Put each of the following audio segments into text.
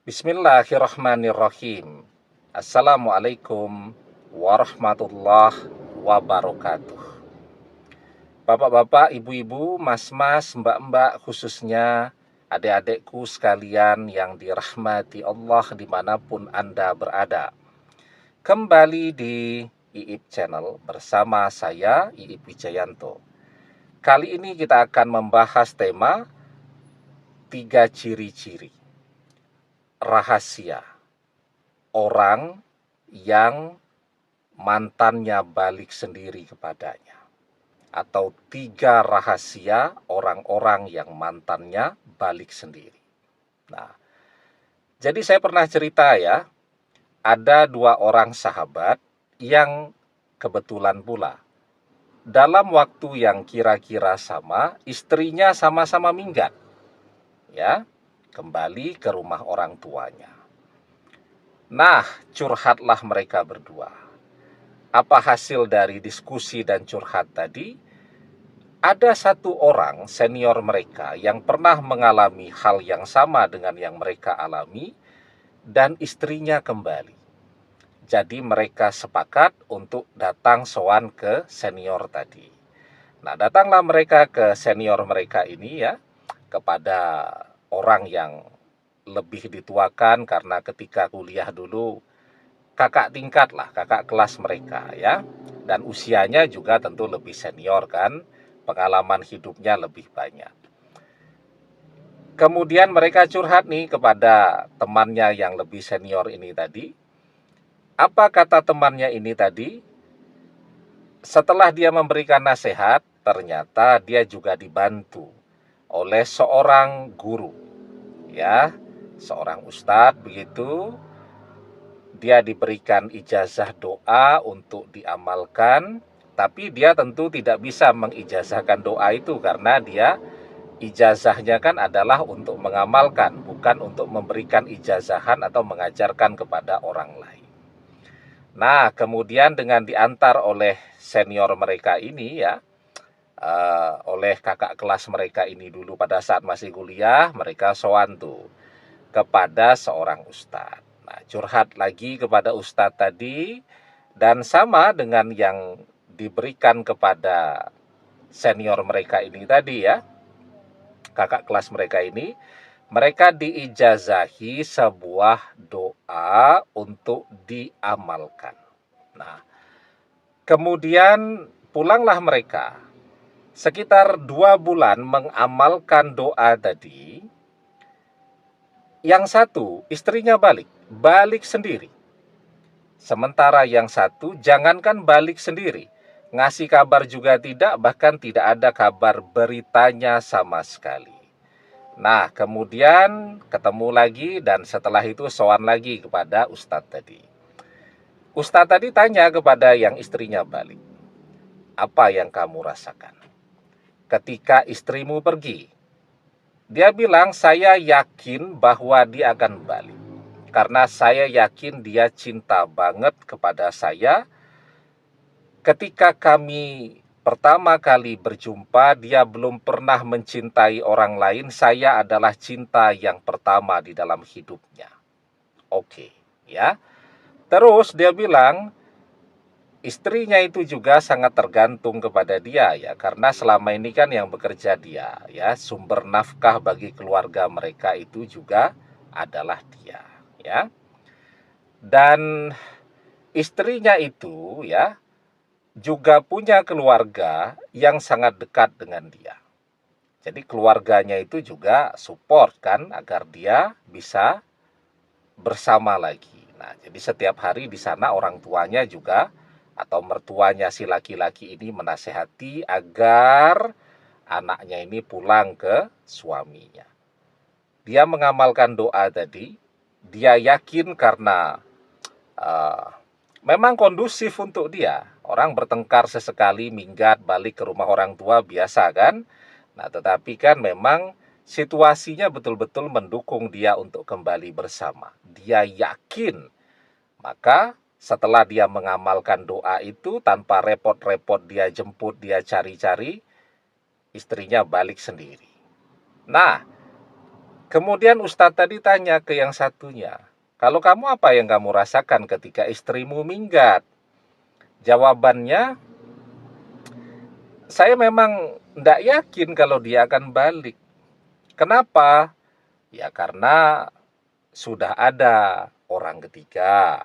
Bismillahirrahmanirrahim. Assalamualaikum warahmatullahi wabarakatuh. Bapak-bapak, ibu-ibu, mas-mas, mbak-mbak, khususnya adik-adikku sekalian yang dirahmati Allah dimanapun Anda berada. Kembali di IIP Channel bersama saya, IIP Wijayanto. Kali ini kita akan membahas tema 3 ciri-ciri rahasia orang yang mantannya balik sendiri kepadanya, atau 3 rahasia orang-orang yang mantannya balik sendiri. Nah, jadi saya pernah cerita ya, ada 2 orang sahabat yang kebetulan pula dalam waktu yang kira-kira sama, istrinya sama-sama minggat, ya, kembali ke rumah orang tuanya. Nah, curhatlah mereka berdua. Apa hasil dari diskusi dan curhat tadi? Ada satu orang senior mereka yang pernah mengalami hal yang sama dengan yang mereka alami, dan istrinya kembali. Jadi mereka sepakat untuk datang sowan ke senior tadi. Nah, datanglah mereka ke senior mereka ini ya, kepada orang yang lebih dituakan, karena ketika kuliah dulu kakak tingkat lah, kakak kelas mereka ya. Dan usianya juga tentu lebih senior kan, pengalaman hidupnya lebih banyak. Kemudian mereka curhat nih kepada temannya yang lebih senior ini tadi. Apa kata temannya ini tadi? Setelah dia memberikan nasihat, ternyata dia juga dibantu oleh seorang guru, ya, seorang ustadz begitu. Dia diberikan ijazah doa untuk diamalkan, tapi dia tentu tidak bisa mengijazahkan doa itu karena dia ijazahnya kan adalah untuk mengamalkan, bukan untuk memberikan ijazahan atau mengajarkan kepada orang lain. Nah, kemudian dengan diantar oleh senior mereka ini ya, oleh kakak kelas mereka ini dulu pada saat masih kuliah, mereka sowan tuh kepada seorang ustadz. Nah, curhat lagi kepada ustadz tadi, dan sama dengan yang diberikan kepada senior mereka ini tadi ya, kakak kelas mereka ini, mereka diijazahi sebuah doa untuk diamalkan. Nah, kemudian pulanglah mereka. Sekitar 2 bulan mengamalkan doa tadi. Yang satu, istrinya balik sendiri. Sementara yang satu, jangankan balik sendiri, ngasih kabar juga tidak, bahkan tidak ada kabar beritanya sama sekali. Nah, kemudian ketemu lagi, dan setelah itu sowan lagi kepada ustadz tadi. Ustadz tadi tanya kepada yang istrinya balik, apa yang kamu rasakan ketika istrimu pergi? Dia bilang, saya yakin bahwa dia akan balik. Karena saya yakin dia cinta banget kepada saya. Ketika kami pertama kali berjumpa, dia belum pernah mencintai orang lain. Saya adalah cinta yang pertama di dalam hidupnya. Oke, ya. Terus dia bilang, istrinya itu juga sangat tergantung kepada dia ya, karena selama ini kan yang bekerja dia ya, sumber nafkah bagi keluarga mereka itu juga adalah dia ya. Dan istrinya itu ya juga punya keluarga yang sangat dekat dengan dia. Jadi keluarganya itu juga support kan agar dia bisa bersama lagi. Nah, jadi setiap hari di sana orang tuanya juga atau mertuanya si laki-laki ini menasehati agar anaknya ini pulang ke suaminya. Dia mengamalkan doa tadi, dia yakin karena uh, memang kondusif untuk dia. Orang bertengkar sesekali, minggat, balik ke rumah orang tua biasa kan. Nah, tetapi kan memang situasinya betul-betul mendukung dia untuk kembali bersama. Dia yakin. Maka setelah dia mengamalkan doa itu, tanpa repot-repot dia jemput, dia cari-cari, istrinya balik sendiri. Nah, Kemudian Ustadz tadi tanya ke yang satunya, kalau kamu apa yang kamu rasakan ketika istrimu minggat? Jawabannya, saya memang tidak yakin kalau dia akan balik. Kenapa? Ya karena sudah ada orang ketiga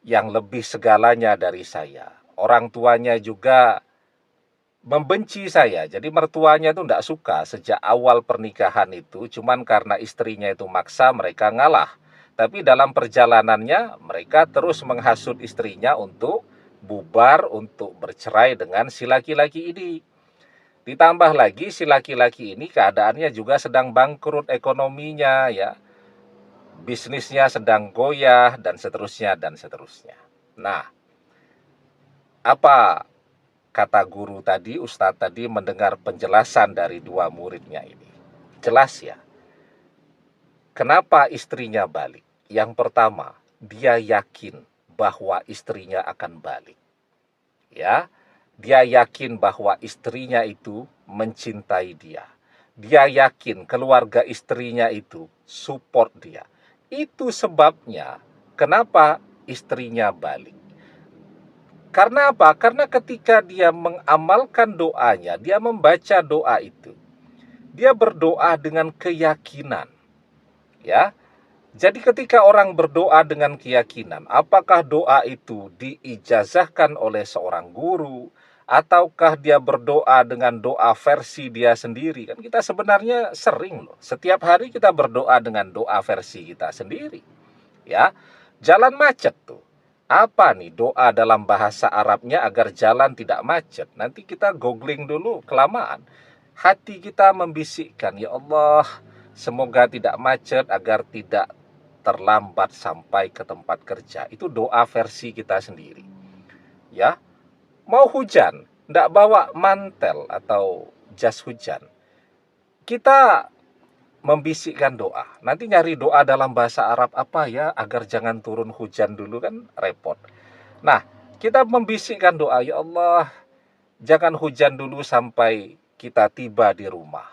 yang lebih segalanya dari saya. Orang tuanya juga membenci saya. Jadi mertuanya itu tidak suka sejak awal pernikahan itu. Cuman karena istrinya itu maksa, mereka ngalah. Tapi dalam perjalanannya mereka terus menghasut istrinya untuk bubar, untuk bercerai dengan si laki-laki ini. Ditambah lagi si laki-laki ini keadaannya juga sedang bangkrut ekonominya ya. Bisnisnya sedang goyah dan seterusnya dan seterusnya. Nah, apa kata guru tadi, Ustadz tadi mendengar penjelasan dari dua muridnya ini? Jelas ya. Kenapa istrinya balik? Yang pertama, dia yakin bahwa istrinya akan balik. Ya, dia yakin bahwa istrinya itu mencintai dia. Dia yakin keluarga istrinya itu support dia. Itu sebabnya kenapa istrinya balik. Karena apa? Karena ketika dia mengamalkan doanya, dia membaca doa itu, dia berdoa dengan keyakinan. Ya, jadi ketika orang berdoa dengan keyakinan, apakah doa itu diijazahkan oleh seorang guru, ataukah dia berdoa dengan doa versi dia sendiri? Kan kita sebenarnya sering loh, setiap hari kita berdoa dengan doa versi kita sendiri. Ya, jalan macet tuh. Apa nih doa dalam bahasa Arabnya agar jalan tidak macet? Nanti kita googling dulu kelamaan. Hati kita membisikkan, ya Allah, semoga tidak macet agar tidak terlambat sampai ke tempat kerja. Itu doa versi kita sendiri. Ya, mau hujan, tidak bawa mantel atau jas hujan. Kita membisikkan doa. Nanti nyari doa dalam bahasa Arab apa ya agar jangan turun hujan dulu kan repot. Nah, kita membisikkan doa, ya Allah, jangan hujan dulu sampai kita tiba di rumah.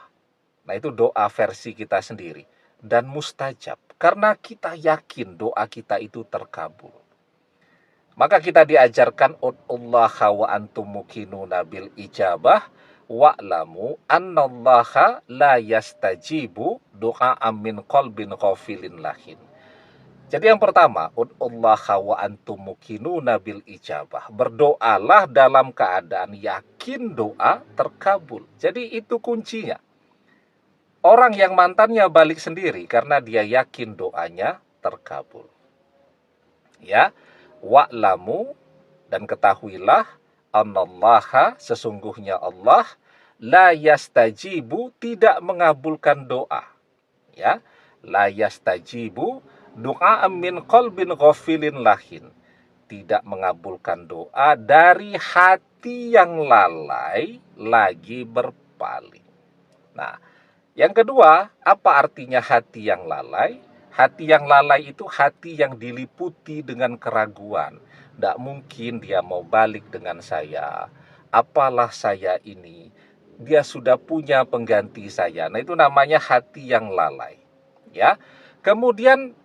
Nah, itu doa versi kita sendiri dan mustajab karena kita yakin doa kita itu terkabul. Maka kita diajarkan ud'ullaha wa antum muqinuna bil ijabah wa'lamu annallaha la yastajibu du'a'an min qalbin ghafilin lahin. Jadi yang pertama, ud'ullaha wa antum muqinuna bil ijabah. Berdoalah dalam keadaan yakin doa terkabul. Jadi itu kuncinya. Orang yang mantannya balik sendiri karena dia yakin doanya terkabul. Ya, wa'lamu, dan ketahuilah annallaha, sesungguhnya Allah, la yastajibu, tidak mengabulkan doa. Ya, la yastajibu du'a min qalbin ghafilin lahin, tidak mengabulkan doa dari hati yang lalai lagi berpaling. Nah, yang kedua, apa artinya hati yang lalai? Hati yang lalai itu hati yang diliputi dengan keraguan. Tidak mungkin dia mau balik dengan saya. Apalah saya ini? Dia sudah punya pengganti saya. Nah, itu namanya hati yang lalai. Ya. Kemudian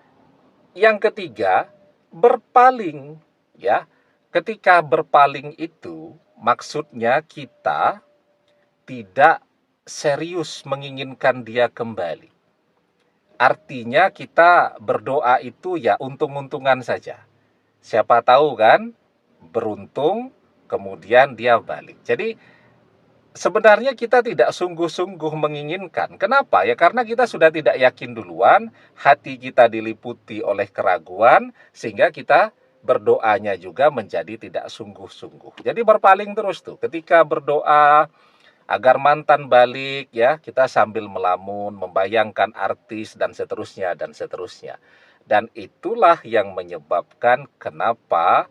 yang ketiga, berpaling. Ya. Ketika berpaling itu maksudnya kita tidak serius menginginkan dia kembali. Artinya kita berdoa itu ya untung-untungan saja. Siapa tahu kan, beruntung, kemudian dia balik. Jadi sebenarnya kita tidak sungguh-sungguh menginginkan. Kenapa? Ya karena kita sudah tidak yakin duluan, hati kita diliputi oleh keraguan, sehingga kita berdoanya juga menjadi tidak sungguh-sungguh. Jadi berpaling terus tuh. Ketika berdoa agar mantan balik, ya kita sambil melamun, membayangkan artis dan seterusnya dan seterusnya. Dan itulah yang menyebabkan kenapa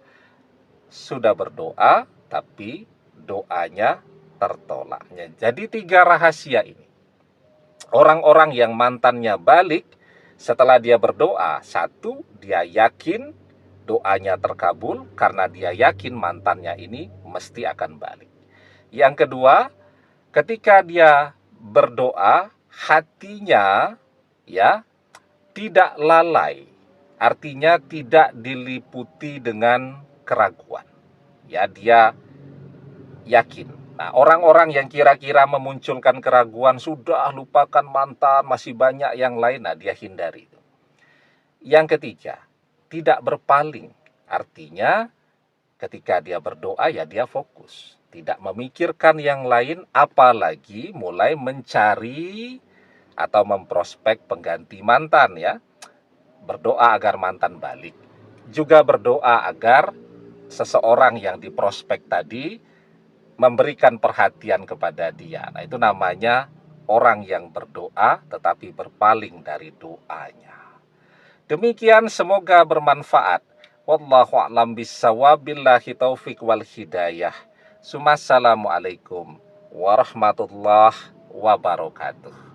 sudah berdoa tapi doanya tertolaknya. Jadi 3 rahasia ini. Orang-orang yang mantannya balik setelah dia berdoa, 1, dia yakin doanya terkabul karena dia yakin mantannya ini mesti akan balik. Yang kedua, ketika dia berdoa, hatinya ya, tidak lalai, artinya tidak diliputi dengan keraguan. Ya, dia yakin. Nah, orang-orang yang kira-kira memunculkan keraguan, sudah lupakan mantan, masih banyak yang lain, nah dia hindari itu. Yang ketiga, tidak berpaling. Artinya ketika dia berdoa ya dia fokus, tidak memikirkan yang lain, apalagi mulai mencari atau memprospek pengganti mantan ya. Berdoa agar mantan balik. Juga berdoa agar seseorang yang diprospek tadi memberikan perhatian kepada dia. Nah, itu namanya orang yang berdoa tetapi berpaling dari doanya. Demikian, semoga bermanfaat. Wallahu a'lam bishawab, billahi taufik wal hidayah. Assalamualaikum warahmatullahi wabarakatuh.